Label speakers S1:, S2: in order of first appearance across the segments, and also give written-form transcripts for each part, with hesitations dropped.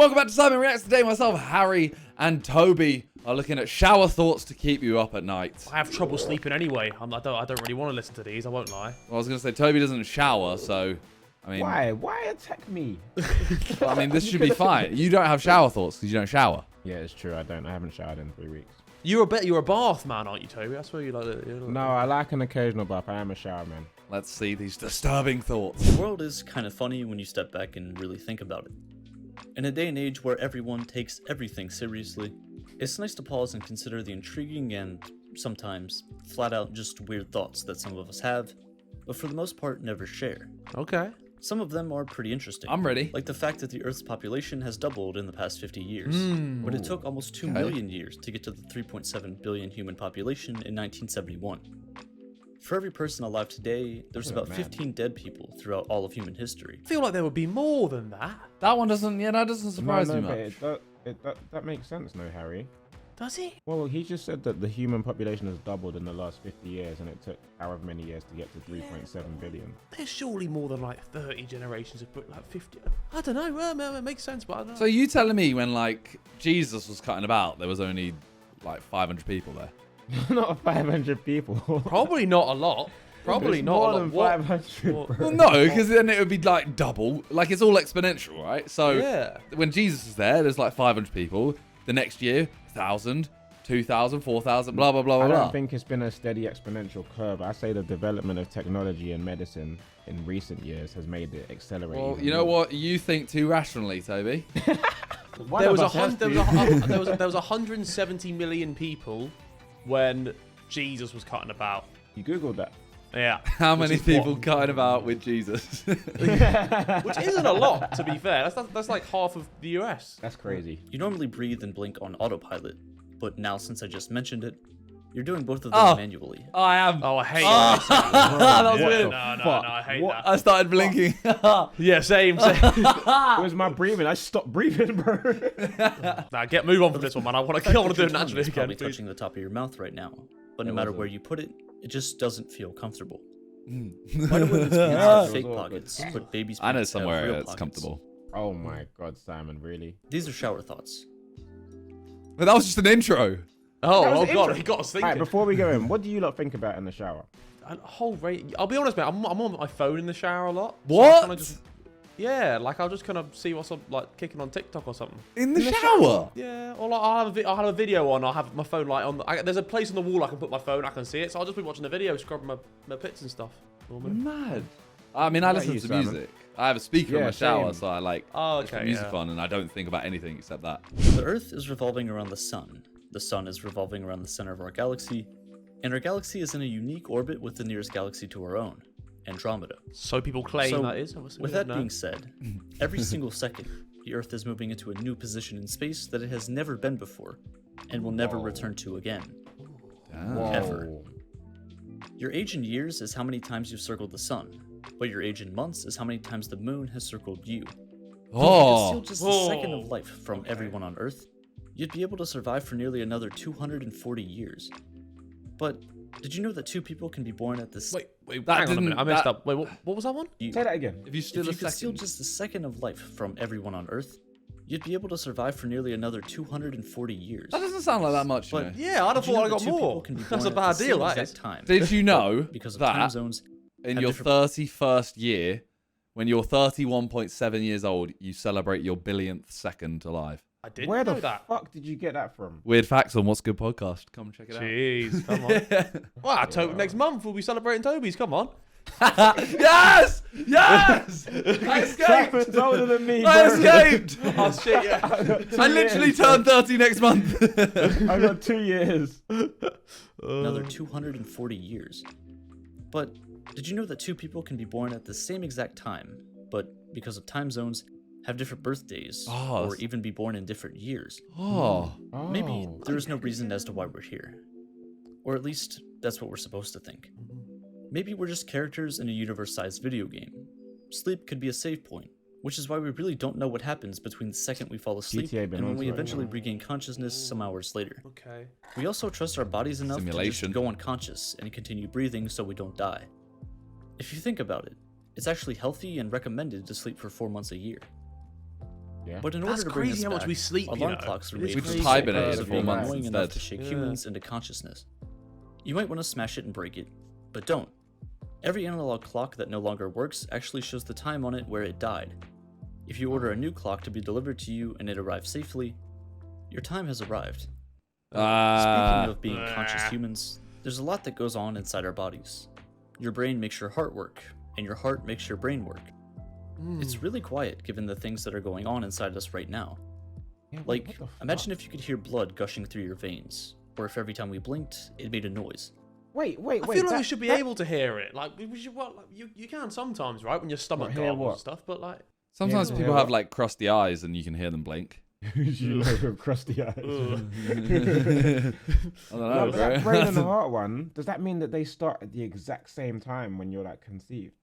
S1: welcome back to SidemenReacts. Today, myself, Harry, and Toby are looking at shower thoughts to keep you up at night.
S2: I have trouble sleeping anyway. I don't really want to listen to these. I won't lie.
S1: Well, I was going to say, Toby doesn't shower, so, I mean...
S3: Why attack me?
S1: Well, I mean, this should be fine. You don't have shower thoughts because you don't shower.
S3: Yeah, it's true. I haven't showered in 3 weeks.
S2: You're a bath man, aren't you, Toby? That's where you like it.
S3: No, I like an occasional bath. I am a shower man.
S1: Let's see these disturbing thoughts.
S4: The world is kind of funny when you step back and really think about it. In a day and age where everyone takes everything seriously, it's nice to pause and consider the intriguing and, sometimes, flat out just weird thoughts that some of us have, but for the most part never share.
S2: Okay.
S4: Some of them are pretty interesting.
S1: I'm ready.
S4: Like the fact that the Earth's population has doubled in the past 50 years, but it took almost 2 million years to get to the 3.7 billion human population in 1971. For every person alive today, there's about 15 dead people throughout all of human history.
S2: I feel like there would be more than that.
S1: That one doesn't, that doesn't surprise me much.
S3: But that makes sense, no, Harry.
S2: Does it?
S3: Well, he just said that the human population has doubled in the last 50 years, and it took however many years to get to 3.7 billion.
S2: There's surely more than like 30 generations of like 50. I don't know. Well, it makes sense, but I don't know.
S1: So you telling me when, like, Jesus was cutting about, there was only, like, 500 people there?
S3: Not 500 people.
S2: Probably not a lot. Probably not
S3: more
S2: a lot.
S3: than
S2: What?
S3: 500.
S2: What?
S1: Well, no, because then it would be, like, double. Like, it's all exponential, right? So
S2: Yeah.
S1: when Jesus is there, there's, like, 500 people. The next year, 1,000, 2,000, 4,000, blah, blah, blah,
S3: I
S1: blah.
S3: don't think it's been a steady exponential curve. I say the development of technology and medicine in recent years has made it accelerate.
S1: Well,
S3: even
S1: you know
S3: more.
S1: what? You think too rationally, Toby.
S2: There was 170 million people when Jesus was cutting about.
S3: You googled that.
S2: Yeah.
S1: How
S2: Which
S1: many
S2: is
S1: people
S2: what?
S1: cutting about with Jesus?
S2: Which isn't a lot, to be fair. That's like half of the US.
S3: That's crazy.
S4: You normally breathe and blink on autopilot, but now since I just mentioned it, you're doing both of them manually.
S1: I am.
S2: Oh, I hate
S1: That was
S2: that.
S1: weird.
S2: No, I hate that.
S1: I started blinking.
S2: Yeah, same.
S3: It was my breathing. I stopped breathing, bro.
S2: Move on from this one, man. I want to do it naturally
S4: It's
S2: again.
S4: probably
S2: Please.
S4: touching the top of your mouth right now, but no matter where you put it, it just doesn't feel comfortable. Why do women's pants have fake pockets, but babies'
S1: I know
S4: pants have
S1: somewhere
S4: real
S1: it's
S4: pockets?
S1: comfortable.
S3: Oh my God, Simon, really?
S4: These are shower thoughts.
S1: But that was just an intro.
S2: Oh
S3: That was
S2: God,
S3: intro.
S2: he got us thinking.
S3: Alright, before we go in, what do you lot think about in the shower?
S2: A whole rate. I'll be honest, mate. I'm on my phone in the shower a lot. So
S1: What?
S2: I kinda just, yeah, like I'll just kind of see what's up, like kicking on TikTok or something.
S1: In the shower?
S2: Yeah, or like I'll have a video on. I'll have my phone like on. There's a place on the wall I can put my phone. I can see it, so I'll just be watching the video, scrubbing my pits and stuff. Normally.
S1: Mad. I mean, I
S3: What about
S1: listen
S3: you,
S1: to
S3: Simon?
S1: music. I have a speaker in
S3: Yeah,
S1: my shower,
S3: same.
S1: so I like
S2: Oh,
S1: just put
S2: okay,
S1: music
S2: yeah.
S1: on, and I don't think about anything except that.
S4: The Earth is revolving around the Sun. The Sun is revolving around the center of our galaxy, and our galaxy is in a unique orbit with the nearest galaxy to our own, Andromeda.
S2: So people claim
S4: So,
S2: that is.
S4: with that being said, every single second, the Earth is moving into a new position in space that it has never been before, and will never return to again.
S1: Damn.
S4: Ever. Your age in years is how many times you've circled the Sun, but your age in months is how many times the Moon has circled you. If you could
S1: Oh.
S4: steal just a second of life from everyone on Earth, you'd be able to survive for nearly another 240 years. But did you know that two people can be born at this?
S2: Wait,
S1: That
S2: hang on a minute.
S1: didn't-
S2: I messed
S1: that-
S2: up. Wait, what was that one?
S3: Say that again.
S1: If you
S4: If
S1: steal
S4: you
S1: a
S4: could steal
S1: second.
S4: just a second of life from everyone on Earth, you'd be able to survive for nearly another 240 years.
S1: That doesn't sound like that much, you
S4: But
S1: know.
S2: Yeah, I'd have
S4: Did you know
S2: thought I
S4: that
S2: got
S4: two people
S2: more.
S4: can be
S2: That's
S4: born
S2: a
S4: at
S2: bad
S4: the
S2: deal,
S4: same
S2: that
S4: exact
S2: is.
S4: time?
S1: Did you know
S4: Because of time
S1: that
S4: zones
S1: in
S4: have
S1: your
S4: different-
S1: 31st year, when you're 31.7 years old, you celebrate your billionth second alive?
S2: I didn't
S3: Where
S2: know
S3: the
S2: that.
S3: fuck did you get that from?
S1: Weird facts on What's Good podcast. Come check it out.
S2: Jeez, come on. Well, next month we'll be celebrating Toby's. Come on.
S1: Yes! Yes! I escaped!
S3: Simon's older than me, bro.
S1: I escaped!
S2: Oh shit, yeah.
S1: I literally turned 30 next month.
S3: I got 2 years.
S4: another 240 years. But did you know that two people can be born at the same exact time, but because of time zones, have different birthdays,
S1: Oh,
S4: or
S1: that's-
S4: even be born in different years?
S1: Oh.
S4: Maybe there is no reason as to why we're here. Or at least, that's what we're supposed to think. Maybe we're just characters in a universe-sized video game. Sleep could be a save point, which is why we really don't know what happens between the second we fall asleep
S3: GTA
S4: and when
S3: belongs
S4: we
S3: right
S4: eventually
S3: now.
S4: regain consciousness some hours later.
S2: Okay.
S4: We also trust our bodies enough to
S1: Simulation.
S4: just go unconscious and continue breathing so we don't die. If you think about it, it's actually healthy and recommended to sleep for 4 months a year.
S3: Yeah.
S4: But in
S2: That's
S4: order to bring
S2: crazy
S4: us
S2: how much
S4: back,
S2: we sleep, you
S4: alarm
S2: know.
S4: clocks are
S2: It's
S4: made
S1: We just
S2: crazy.
S1: hibernated
S3: for
S4: to
S3: 4
S4: be
S3: months
S4: annoying enough
S1: instead.
S4: to shake
S2: Yeah.
S4: humans into consciousness. You might want to smash it and break it, but don't. Every analog clock that no longer works actually shows the time on it where it died. If you order a new clock to be delivered to you and it arrives safely, your time has arrived. Speaking of being conscious humans, there's a lot that goes on inside our bodies. Your brain makes your heart work, and your heart makes your brain work. It's really quiet given the things that are going on inside us right now.
S3: Yeah, wait,
S4: Like,
S3: what the
S4: imagine
S3: fuck?
S4: if you could hear blood gushing through your veins, or if every time we blinked, it made a noise.
S3: Wait.
S2: I feel like we
S3: that-
S2: should be
S3: that-
S2: able to hear it. Like we should. Well, like, you can sometimes, right? When your stomach
S3: hear
S2: gargles
S3: what?
S2: and stuff. But like,
S1: Sometimes
S3: Yeah,
S1: people
S3: yeah.
S1: have like crusty eyes and you can hear them blink.
S3: you know, with crusty eyes.
S1: I don't
S3: No,
S1: know,
S3: but that
S1: bro.
S3: brain and the heart one, does that mean that they start at the exact same time when you're like conceived?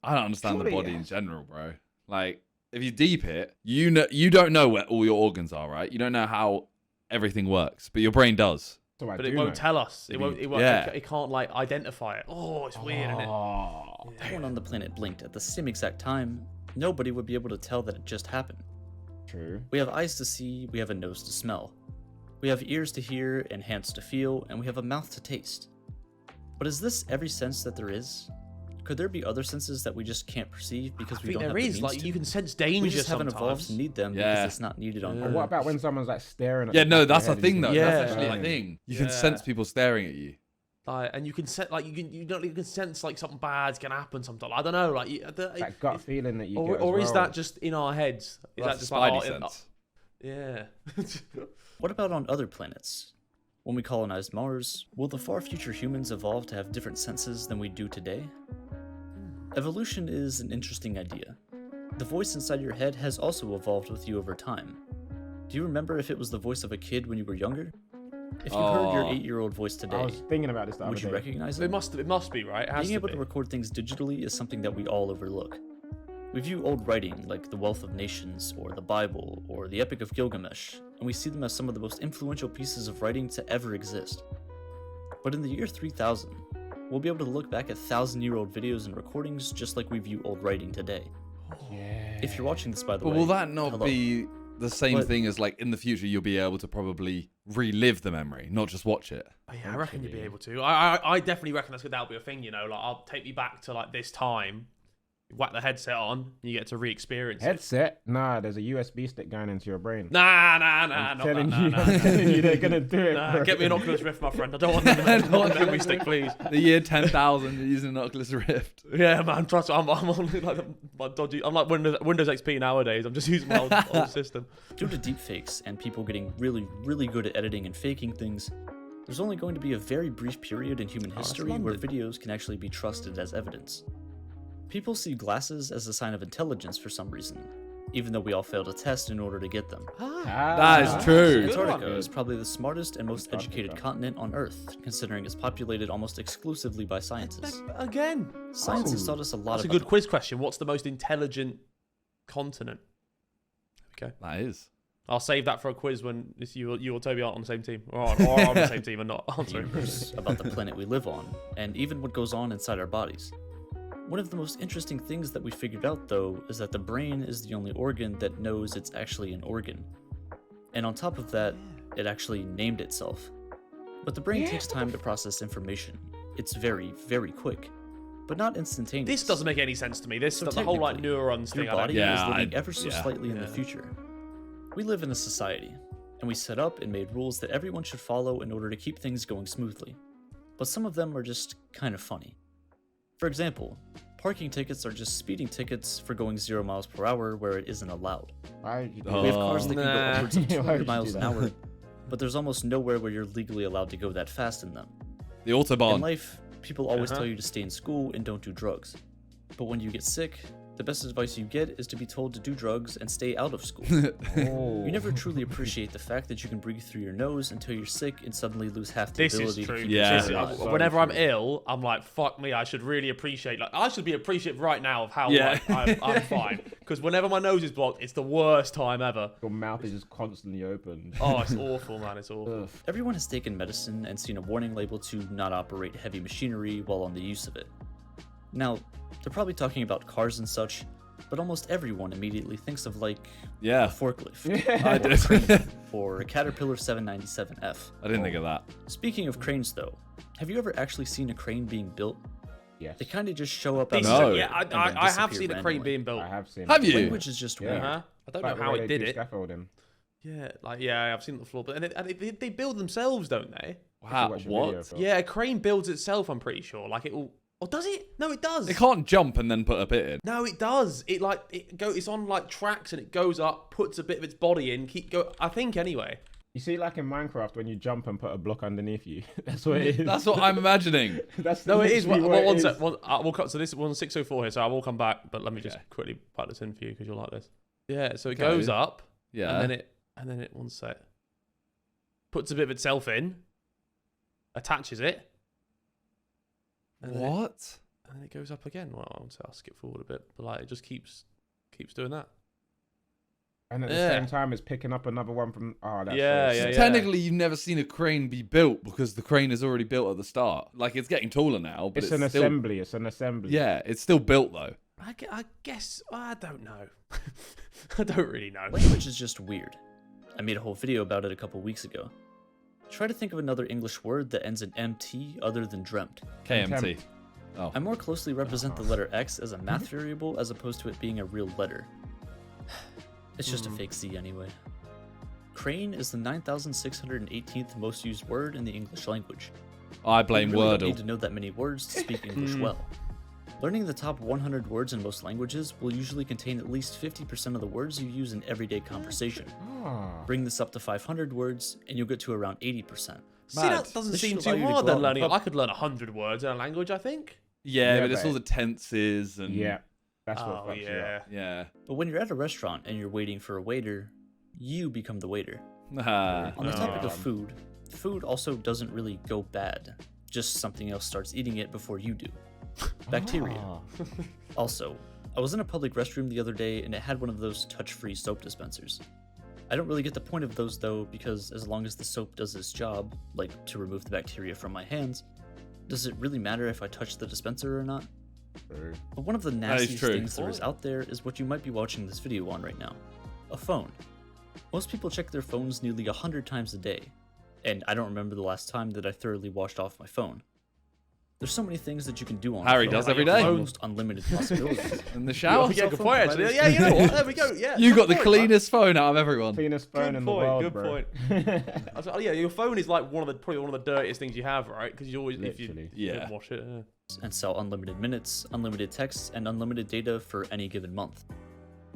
S1: I don't understand the
S3: Surely,
S1: body
S3: yeah.
S1: in general, bro. Like, if you deep it, you don't know where all your organs are, right? You don't know how everything works, but your brain does.
S3: So I
S2: but
S3: do
S2: it won't
S3: know.
S2: tell us. It won't. It won't.
S1: Yeah.
S2: It can't like identify it. Oh, it's weird, isn't it?
S3: Oh,
S4: If everyone on the planet blinked at the same exact time, nobody would be able to tell that it just happened.
S3: true.
S4: We have eyes to see, we have a nose to smell. We have ears to hear and hands to feel, and we have a mouth to taste. But is this every sense that there is? Could there be other senses that we just can't perceive because
S2: I
S4: we
S2: think
S4: don't have
S2: there
S4: the
S2: is.
S4: means
S2: Like
S4: to?
S2: you can sense danger
S4: We just haven't
S2: sometimes.
S4: evolved to need them
S1: Yeah.
S4: because it's not needed on
S2: Yeah.
S3: But
S4: Earth.
S3: what about when someone's like staring at
S1: Yeah,
S3: the
S1: no,
S3: back of your
S1: that's the
S3: head and
S1: thing,
S3: you
S1: though.
S3: can-
S2: Yeah.
S1: That's actually the
S3: Burn.
S1: thing. You
S2: Yeah.
S1: can sense people staring at you.
S2: And you can sense like you can sense like something bad's gonna happen sometime. I don't know, like
S3: That gut feeling that you
S2: or,
S3: get.
S2: or
S3: as
S2: is
S3: well.
S2: that just in our heads? Is
S1: That's
S2: that just
S1: Spidey
S2: like
S1: sense.
S2: yeah.
S4: What about on other planets? When we colonize Mars, will the far future humans evolve to have different senses than we do today? Evolution is an interesting idea. The voice inside your head has also evolved with you over time. Do you remember if it was the voice of a kid when you were younger? If you heard your
S1: Oh.
S4: 8-year-old voice
S3: I
S4: today,
S3: was thinking about this the other
S4: would you
S3: day.
S4: recognize
S2: It
S4: it?
S2: must be right. It has
S4: Being
S2: to
S4: able
S2: be.
S4: to record things digitally is something that we all overlook. We view old writing like the Wealth of Nations, or the Bible, or the Epic of Gilgamesh, and we see them as some of the most influential pieces of writing to ever exist. But in the year 3000, we'll be able to look back at 1,000-year-old videos and recordings just like we view old writing today.
S3: Yeah.
S4: If you're watching this, by the
S1: But
S4: way,
S1: will that not
S4: hello.
S1: be the same
S4: But-
S1: thing as like in the future you'll be able to probably relive the memory, not just watch it?
S2: Oh, yeah, I reckon you'd be
S3: Actually.
S2: able to. I definitely reckon that'll be a thing. You know, like I'll take me back to like this time. Whack the headset on, and you get to re-experience it.
S3: Headset? Nah, there's a USB stick going into your brain.
S2: Nah,
S3: I'm
S2: not that.
S3: telling
S2: Nah,
S3: you,
S2: nah,
S3: I'm
S2: nah.
S3: telling you, they're gonna do it.
S2: Nah,
S3: bro.
S2: get me an Oculus Rift, my friend. I don't want the memory stick, please.
S1: The year 10,000 you're using an Oculus Rift.
S2: Yeah, man. Trust me, I'm only like my dodgy. I'm like Windows XP nowadays. I'm just using my old system.
S4: Due to deepfakes and people getting really, really good at editing and faking things, there's only going to be a very brief period in human
S2: that's
S4: history where
S2: London.
S4: videos can actually be trusted as evidence. People see glasses as a sign of intelligence for some reason, even though we all failed a test in order to get them.
S1: That is true.
S2: Good
S4: Antarctica
S2: one.
S4: is probably the smartest and most educated
S3: Antarctica.
S4: continent on Earth, considering it's populated almost exclusively by scientists.
S2: Again,
S4: Science has taught us a lot
S2: that's a
S4: about
S2: good quiz question. What's the most intelligent continent? Okay,
S1: That is.
S2: I'll save that for a quiz when it's you or Toby aren't on the same team, or on the same team and not
S4: the
S2: answering.
S4: universe, about the planet we live on, and even what goes on inside our bodies. One of the most interesting things that we figured out, though, is that the brain is the only organ that knows it's actually an organ. And on top of that, it actually named itself. But the brain takes time to process information. It's very, very quick, but not instantaneous.
S2: This doesn't make any sense to me. This
S4: So
S2: the whole like
S4: technically,
S2: neurons
S4: Your
S2: thing. I don't
S4: body
S2: get.
S1: Yeah,
S4: is living
S1: I-
S4: ever so
S1: yeah.
S4: slightly in the
S2: Yeah.
S4: future. We live in a society, and we set up and made rules that everyone should follow in order to keep things going smoothly. But some of them are just kind of funny. For example, parking tickets are just speeding tickets for going 0 miles per hour where it isn't allowed.
S3: Why would you do
S1: Oh.
S4: We have cars that can go
S2: Nah.
S4: upwards of
S3: Why would
S4: 200
S3: you
S4: miles
S3: do
S4: an
S3: that?
S4: hour, but there's almost nowhere where you're legally allowed to go that fast in them.
S1: The
S4: In
S1: Autobahn.
S4: life, people always
S2: Uh-huh.
S4: tell you to stay in school and don't do drugs. But when you get sick, the best advice you get is to be told to do drugs and stay out of school.
S3: Oh.
S4: You never truly appreciate the fact that you can breathe through your nose until you're sick and suddenly lose half the
S2: This is
S4: ability
S2: true.
S4: to keep
S1: Yeah.
S2: This is-
S4: yourself alive.
S2: whenever I'm
S3: true.
S2: ill, I'm like, fuck me. I should really appreciate. Like, I should be appreciative right now of how
S1: Yeah.
S2: like, I'm fine. Because whenever my nose is blocked, it's the worst time ever.
S3: Your mouth is just constantly open.
S2: Oh, it's awful, man. It's awful.
S3: Ugh.
S4: Everyone has taken medicine and seen a warning label to not operate heavy machinery while on the use of it. Now, they're probably talking about cars and such, but almost everyone immediately thinks of like a
S1: Yeah,
S4: forklift
S1: I did.
S4: or a Caterpillar 797F.
S1: I didn't think of that.
S4: Speaking of cranes though, have you ever actually seen a crane being built?
S3: Yes.
S4: They kind of just show up
S2: This
S4: out
S1: No.
S2: is,
S4: of
S2: yeah,
S4: nowhere and then
S2: I have
S4: disappear
S2: seen a crane
S4: randomly.
S2: being built.
S3: I have seen.
S1: Have
S3: it.
S1: you?
S4: Language is just weird.
S2: Uh-huh. I don't
S3: Like
S2: know
S3: the
S2: how
S3: way
S2: it
S3: they
S2: did
S3: do
S2: it.
S3: Scaffolding.
S2: Yeah, like yeah, I've seen the floor, but and they build themselves, don't they?
S1: Wow,
S3: watch a video
S1: what?
S3: of it.
S2: Yeah, a crane builds itself. I'm pretty sure. Like it will. Or does it? No, it does.
S1: It can't jump and then put a bit in.
S2: No, it does. It's on like tracks and it goes up, puts a bit of its body in, I think anyway.
S3: You see, like in Minecraft, when you jump and put a block underneath you. That's what it is.
S1: That's what I'm imagining.
S3: That's
S2: No, it is.
S3: literally
S2: Well,
S3: what
S2: one
S3: it
S2: sec.
S3: is.
S2: We'll cut. So this is 1604 here. So I will come back, but let me just
S1: Okay.
S2: quickly put this in for you because you'll like this. Yeah. So it
S1: Okay.
S2: goes up,
S1: Yeah.
S2: and then it one sec. Puts a bit of itself in, attaches it. And then
S1: What?
S2: and then it goes up again. Well, I'll skip forward a bit, but like it just keeps doing that.
S3: And at the
S2: Yeah.
S3: same time, it's picking up another one from. Oh, that's
S2: Yeah,
S3: so
S2: yeah,
S3: sick.
S2: yeah.
S1: Technically, you've never seen a crane be built because the crane is already built at the start. Like, it's getting taller now, but
S3: It's
S1: it's
S3: an
S1: still,
S3: assembly. It's an assembly.
S1: Yeah, it's still built though.
S2: I guess I don't know. I don't really know.
S4: Language is just weird. I made a whole video about it a couple weeks ago. Try to think of another English word that ends in MT other than dreamt.
S1: KMT. Oh.
S4: I more closely represent the letter X as a math variable as opposed to it being a real letter. It's just a fake Z anyway. Crane is the 9,618th most used word in the English language.
S1: I blame
S4: You really don't
S1: Wordle.
S4: need to know that many words to speak English well. Learning the top 100 words in most languages will usually contain at least 50% of the words you use in everyday conversation.
S3: Ah.
S4: Bring this up to 500 words, and you'll get to around 80%.
S2: See,
S1: Mad.
S2: that doesn't
S4: This
S2: seem
S4: should allow
S2: too
S4: you to
S2: hard
S4: go
S2: then
S4: out
S2: learning.
S4: and
S2: I could learn 100 words in a language, I think.
S1: Yeah,
S3: Yeah,
S1: but it's
S3: but-
S1: all the tenses and
S3: Yeah. That's what
S2: Oh
S3: fucks you
S2: yeah.
S3: up.
S1: yeah.
S4: But when you're at a restaurant and you're waiting for a waiter, you become the waiter.
S1: Ah.
S4: On the topic of
S3: Oh.
S4: food also doesn't really go bad. Just something else starts eating it before you do. Bacteria.
S3: Ah.
S4: Also, I was in a public restroom the other day and it had one of those touch-free soap dispensers. I don't really get the point of those though, because as long as the soap does its job, like to remove the bacteria from my hands, does it really matter if I touch the dispenser or not?
S3: True.
S4: But one of the
S1: is
S4: nastiest
S1: true.
S4: things there is out there is what you might be watching this video on right now. A phone. Most people check their phones nearly 100 times a day, and I don't remember the last time that I thoroughly washed off my phone. There's so many things that you can do on
S1: Harry
S4: a phone.
S1: does every
S4: There's
S1: day.
S4: almost unlimited possibilities.
S1: In the shower.
S2: Yeah, good point actually. Yeah, you know what? There we go. Yeah.
S1: You got
S2: good
S1: the
S2: point, man.
S1: cleanest phone out of everyone.
S3: Cleanest phone
S2: Good
S3: in
S2: point,
S3: the world,
S2: good
S3: bro.
S2: point. I was like, oh, yeah, your phone is like probably one of the dirtiest things you have, right? Because you always if
S3: Literally.
S2: you
S1: Yeah.
S2: don't wash it. Yeah.
S4: and sell unlimited minutes, unlimited texts, and unlimited data for any given month.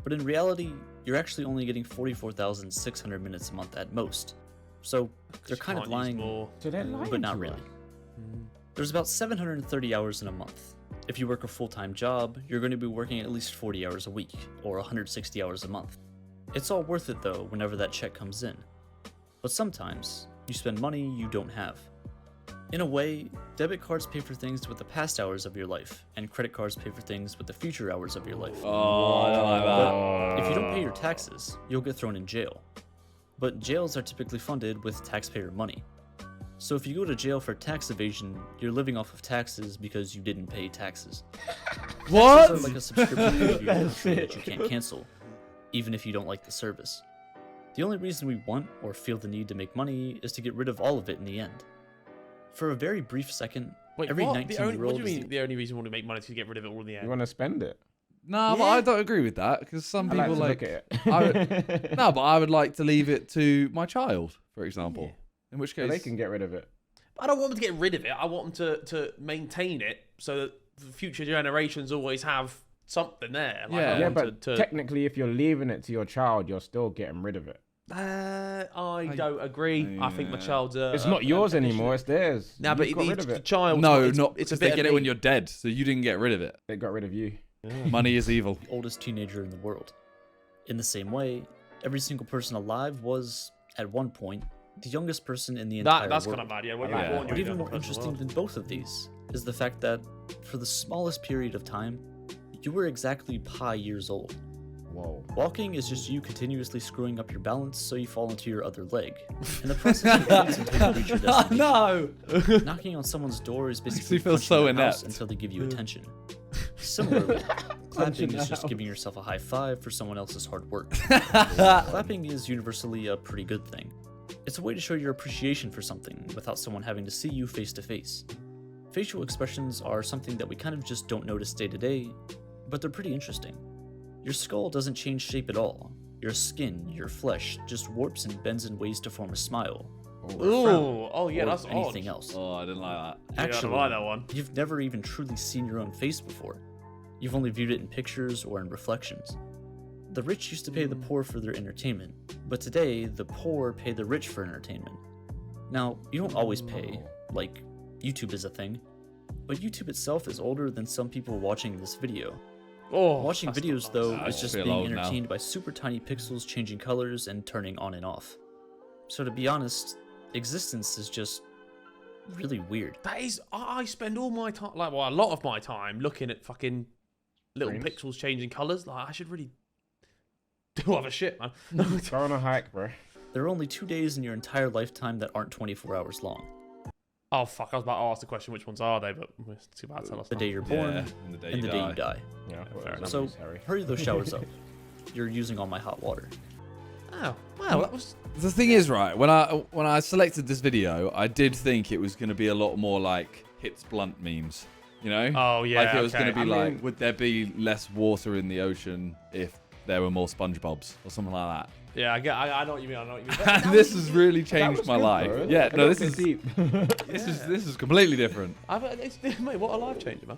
S4: But in reality, you're actually only getting 44,600 minutes a month at most. So they're kind of
S2: Can't use
S4: lying,
S2: more.
S3: So they're lying
S4: but not
S3: to
S4: really.
S3: us.
S4: There's about 730 hours in a month. If you work a full-time job, you're going to be working at least 40 hours a week, or 160 hours a month. It's all worth it though whenever that check comes in. But sometimes, you spend money you don't have. In a way, debit cards pay for things with the past hours of your life, and credit cards pay for things with the future hours of your life.
S1: Oh, I don't like that.
S3: Oh.
S4: If you don't pay your taxes, you'll get thrown in jail. But jails are typically funded with taxpayer money. So if you go to jail for tax evasion, you're living off of taxes because you didn't pay taxes.
S1: What?
S4: Taxes are like a subscription fee to your
S3: That's
S4: show
S3: it.
S4: that you can't cancel, even if you don't like the service. The only reason we want or feel the need to make money is to get rid of all of it in the end. For a very brief second,
S2: Wait,
S4: every
S2: what?
S4: 19-year-old
S2: What do you
S4: is
S2: mean? The only reason we want to make money is to get rid of it all in the
S3: You
S2: end.
S3: want to spend it?
S1: No, but I don't agree with that because some
S3: I like
S1: people
S3: to
S1: like.
S3: look at
S1: I
S3: it.
S1: No, but I would like to leave it to my child, for example. In which
S3: So
S1: case,
S3: they can get rid of it.
S2: I don't want them to get rid of it. I want them to maintain it so that the future generations always have something there. Like,
S1: Yeah.
S2: I
S3: Yeah,
S2: want
S3: but
S2: to,
S3: technically, if you're leaving it to your child, you're still getting rid of it.
S2: I don't agree. I think my
S1: Yeah.
S2: child's.
S3: It's not yours anymore. It's theirs.
S2: Nah, but
S3: You've got rid of
S2: the
S3: it.
S2: child.
S1: no,
S2: it's,
S1: not
S2: It's a
S1: because
S2: bit
S1: they get
S2: of
S1: it when
S2: me.
S1: you're dead, so you didn't get rid of it.
S3: They got rid of you.
S1: Money is evil.
S4: the oldest teenager in the world. In the same way, every single person alive was, at one point, the youngest person in the entire
S2: That's
S4: world.
S2: kind of mad. Yeah. When
S3: I like
S2: you're born,
S3: that.
S4: But
S2: you're
S4: even
S2: the
S4: more
S2: youngest person in
S4: interesting
S2: the
S4: than both of these is the fact that, for the smallest period of time, you were exactly pi years old.
S3: Whoa.
S4: Walking is just you continuously screwing up your balance so you fall into your other leg. In the process, you balance until you reach your
S1: Oh,
S4: destination.
S1: no.
S4: Knocking on someone's door is
S1: Makes
S4: basically
S1: me feel
S4: punching
S1: so
S4: their house
S1: inept.
S4: until they give you attention. Similarly, clapping is just giving yourself a high five for someone else's hard work. Clapping is universally a pretty good thing. It's a way to show your appreciation for something without someone having to see you face to face. Facial expressions are something that we kind of just don't notice day to day, but they're pretty interesting. Your skull doesn't change shape at all. Your skin, your flesh, just warps and bends in ways to form a smile.
S2: Ooh, oh yeah,
S4: or
S2: that's
S4: anything
S2: odd.
S4: else.
S1: Oh, I didn't like that.
S2: Yeah, I
S4: Actually,
S2: don't like that one.
S4: you've never even truly seen your own face before. You've only viewed it in pictures or in reflections. The rich used to pay the poor for their entertainment, but today the poor pay the rich for entertainment. Now, you don't always pay, like YouTube is a thing, but YouTube itself is older than some people watching this video.
S2: Oh,
S4: Watching
S2: that's
S4: videos
S2: not
S4: though
S2: nice.
S4: is just
S1: feel
S4: being
S1: old now.
S4: entertained by super tiny pixels changing colors and turning on and off. So to be honest, existence is just really weird.
S2: That is, I spend all my time, like, well, a lot of my time looking at fucking little
S3: Screens?
S2: pixels changing colors. Like, I should really do other shit, man.
S3: Go on a hike, bro.
S4: There are only 2 days in your entire lifetime that aren't 24 hours long.
S2: Oh fuck! I was about to ask the question, which ones are they? But we're too bad to tell us.
S4: The
S2: now.
S4: day you're born
S1: Yeah, and the day
S4: and
S1: you
S4: the day you die.
S3: Yeah, I thought
S2: fair
S3: it was
S4: So
S3: unnecessary.
S4: hurry those showers up. You're using all my hot water.
S2: Oh, wow, that was.
S1: The thing is, right, when I selected this video, I did think it was going to be a lot more like hits blunt memes, you know?
S2: Oh yeah.
S1: Like it was going to be
S3: I
S1: like,
S3: mean-
S1: would there be less water in the ocean if there were more SpongeBobs or something like that?
S2: Yeah, I know what you mean. I know what you mean.
S1: And this has really
S3: That
S1: changed
S3: was
S1: my
S3: good,
S1: life.
S3: bro.
S1: Yeah,
S3: A
S1: no,
S3: little
S1: this
S3: bit
S1: is
S3: deep.
S1: this is completely different.
S2: Mate, what a life changer, man.